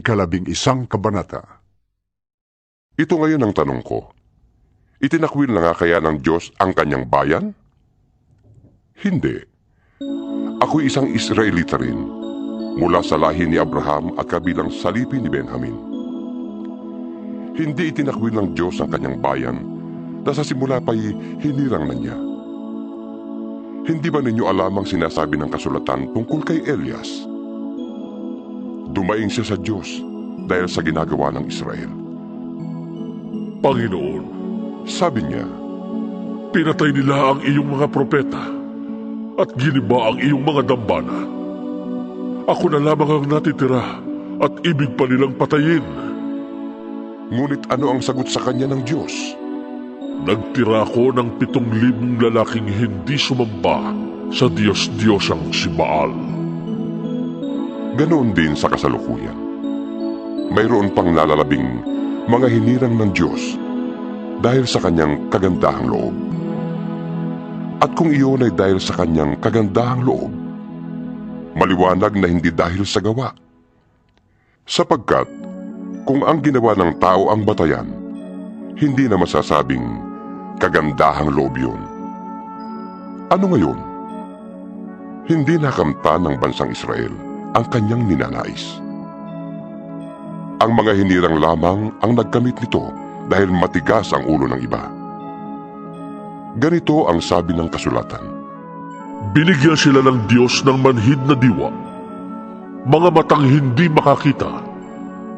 11 kabanata. Ito ngayon ang tanong ko. Itinakwil na nga kaya ng Diyos ang kanyang bayan? Hindi. Ako'y isang Israelita rin, mula sa lahi ni Abraham at kabilang salipi ni Benjamin. Hindi itinakwil ng Diyos ang kanyang bayan na sa simula pa'y hinirang na niya. Hindi ba ninyo alam ang sinasabi ng kasulatan tungkol kay Elias? Dumaing siya sa Diyos dahil sa ginagawa ng Israel. Panginoon, Sabi niya, pinatay nila ang iyong mga propeta at giniba ang iyong mga dambana. Ako na lamang ang natitira at ibig pa nilang patayin. ngunit ano ang sagot sa kanya ng Diyos? Nagtira ko ng 7,000 lalaking hindi sumamba sa Diyos-Diyosang si Baal. Ganoon din sa kasalukuyan. Mayroon pang nalalabing mga hinirang ng Diyos dahil sa kanyang kagandahang loob. At kung iyon ay dahil sa kanyang kagandahang loob, maliwanag na hindi dahil sa gawa. Sapagkat kung ang ginawa ng tao ang batayan, hindi na masasabing kagandahang loob yun. Ano ngayon? Hindi nakamtan ng bansang Israel ang kanyang ninanais. Ang mga hinirang lamang ang nagkamit nito dahil matigas ang ulo ng iba. Ganito ang sabi ng kasulatan. Binigyan sila ng Diyos ng manhid na diwa, mga matang hindi makakita,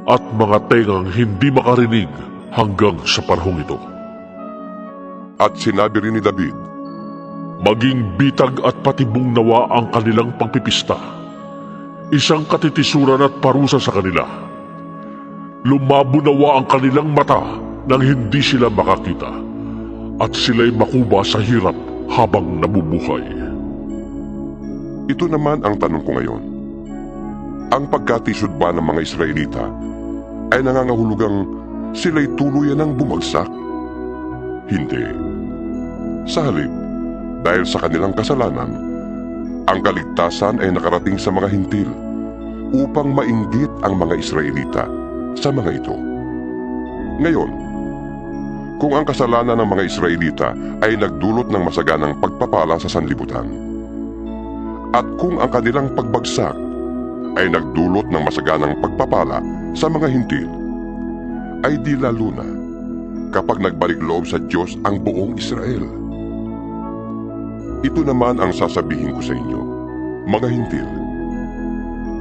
at mga tengang hindi makarinig hanggang sa panahong ito. At sinabi rin ni David, Maging bitag at patibong nawa ang kanilang pagpipista, isang katitisuran at parusa sa kanila. Lumabo nawa ang kanilang mata nang hindi sila makakita, at sila'y makuba sa hirap habang nabubuhay. ito naman ang tanong ko ngayon. Ang pagkatisod ba ng mga Israelita ay nangangahulugang sila'y tuluyan ng bumagsak? Hindi. Sa halip, dahil sa kanilang kasalanan, ang kaligtasan ay nakarating sa mga hintil upang mainggit ang mga Israelita sa mga ito. Ngayon, kung ang kasalanan ng mga Israelita ay nagdulot ng masaganang pagpapala sa sanlibutan, at kung ang kanilang pagbagsak ay nagdulot ng masaganang pagpapala sa mga hintil, ay di lalo na kapag nagbalik loob sa Diyos ang buong Israel. Ito naman ang sasabihin ko sa inyo, mga hintil.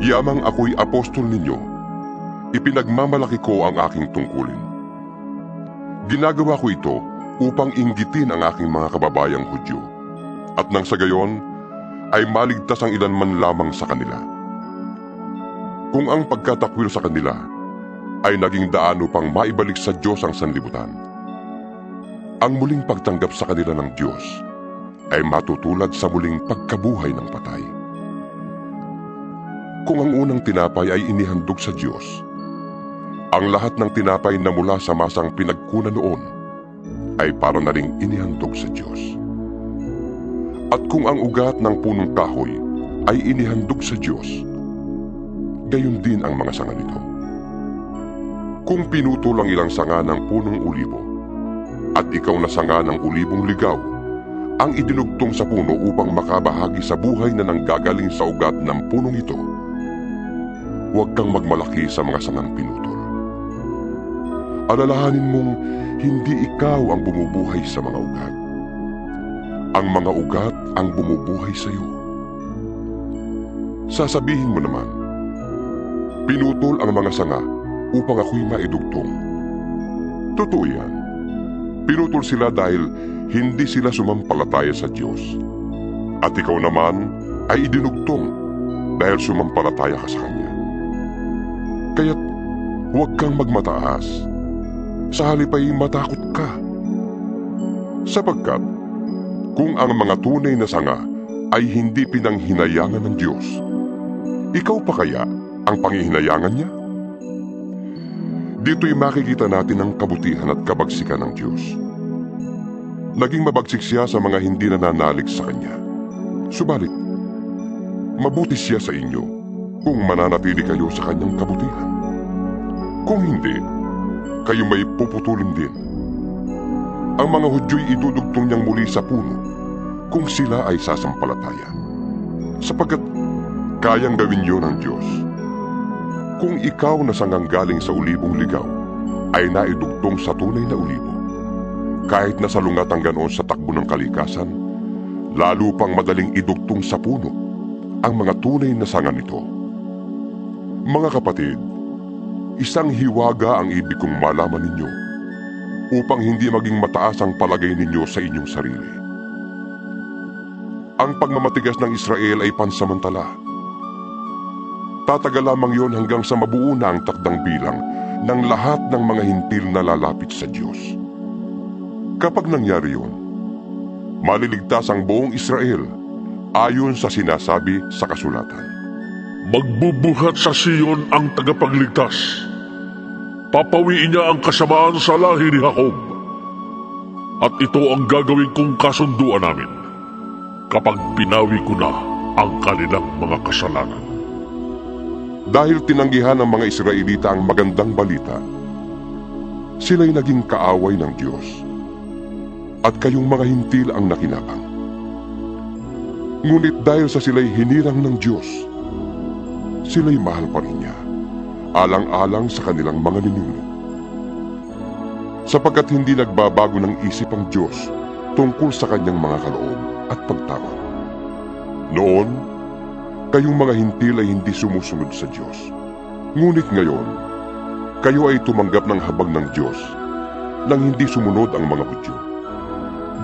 Yamang ako'y apostol ninyo, ipinagmamalaki ko ang aking tungkulin. Ginagawa ko ito upang inggitin ang aking mga kababayang Hudyo, at nang sa gayon ay maligtas ang ilan man lamang sa kanila. Kung ang pagkatakwil sa kanila ay naging daan upang maibalik sa Diyos ang sanlibutan, ang muling pagtanggap sa kanila ng Diyos ay matutulad sa muling pagkabuhay ng patay. Kung ang unang tinapay ay inihandog sa Diyos, ang lahat ng tinapay na mula sa masang pinagkunan noon ay para na ring inihandog sa Diyos. At kung ang ugat ng punong kahoy ay inihandog sa Diyos, gayon din ang mga sanga nito. Kung pinutol ang ilang sanga ng punong ulibo, at ikaw na sanga ng ulibong ligaw, ang idinugtong sa puno upang makabahagi sa buhay na nanggagaling sa ugat ng punong ito, huwag kang magmalaki sa mga sangang pinutol. Alalahanin mong hindi ikaw ang bumubuhay sa mga ugat. Ang mga ugat ang bumubuhay sa iyo. Sasabihin mo naman, pinutol ang mga sanga upang ako'y maidugtong. Totoo yan. Pinutol sila dahil hindi sila sumampalataya sa Diyos. At ikaw naman ay idinugtong dahil sumampalataya ka sa Kanya. Kaya't huwag kang magmataas. Sa halip ay matakot ka. Sapagkat kung ang mga tunay na sanga ay hindi pinanghinayangan ng Diyos, ikaw pa kaya ang panghihinayangan niya? Dito'y makikita natin ang kabutihan at kabagsikan ng Diyos. Naging mabagsik siya sa mga hindi nananalig sa Kanya. Subalit, mabuti siya sa inyo kung mananatili kayo sa Kanyang kabutihan. Kung hindi, kayo may puputulin din. Ang mga Hudyo'y idudugtong niyang muli sa puno kung sila ay sasampalataya, sapagkat kayang gawin yun ng Diyos. Kung ikaw na sangganggaling sa ulibong ligaw ay naidugtong sa tunay na ulibo, kahit nasalungat ang ganoon sa takbo ng kalikasan, lalo pang madaling idugtong sa puno ang mga tunay na sanga nito. Mga kapatid, isang hiwaga ang ibig kong malaman ninyo upang hindi maging mataas ang palagay ninyo sa inyong sarili. Ang pagmamatigas ng Israel ay pansamantala. Tatagal lamang yon hanggang sa mabuo na ang takdang bilang ng lahat ng mga hintil na lalapit sa Diyos. Kapag nangyari yon, maliligtas ang buong Israel ayon sa sinasabi sa kasulatan. Magbubuhat sa Siyon ang tagapagligtas. Papawiin niya ang kasamaan sa lahi ni Jacob. At ito ang gagawin kong kasunduan namin kapag pinawi ko na ang kanilang mga kasalanan. Dahil tinanggihan ng mga Israelita ang magandang balita, sila'y naging kaaway ng Diyos, at kayong mga hintil ang nakinabang. Ngunit dahil sa sila'y hinirang ng Diyos, sila'y mahal pa rin niya, alang-alang sa kanilang mga ninuno. Sapagkat hindi nagbabago ng isip ang Diyos tungkol sa kanyang mga kaloob at pagtawag. Noon, kayong mga hintil ay hindi sumusunod sa Diyos. Ngunit ngayon, kayo ay tumanggap ng habag ng Diyos nang hindi sumunod ang mga Hudyo.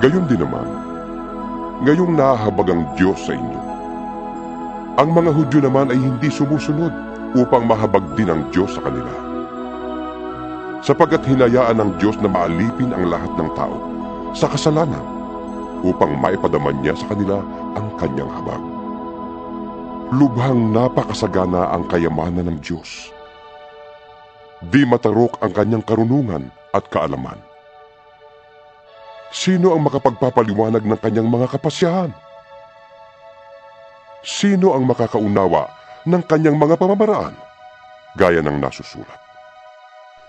Gayon din naman, ngayong nahahabag ang Diyos sa inyo. Ang mga Hudyo naman ay hindi sumusunod upang mahabag din ang Diyos sa kanila. Sapagkat hinayaan ng Diyos na maalipin ang lahat ng tao sa kasalanan upang maipadaman niya sa kanila ang kanyang habag. Lubhang napakasagana ang kayamanan ng Diyos. Di matarok ang kanyang karunungan at kaalaman. Sino ang makapagpapaliwanag ng kanyang mga kapasyahan? Sino ang makakaunawa ng kanyang mga pamamaraan? Gaya ng nasusulat.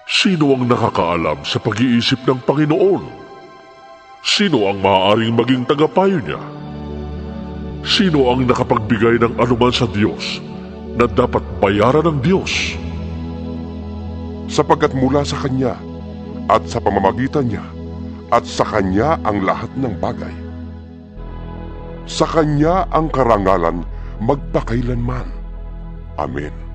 Sino ang nakakaalam sa pag-iisip ng Panginoon? Sino ang maaaring maging tagapayo niya? Sino ang nakapagbigay ng anuman sa Diyos na dapat bayaran ng Diyos? Sapagkat mula sa Kanya at sa pamamagitan niya at sa Kanya ang lahat ng bagay. Sa Kanya ang karangalan magpakailanman. Amen.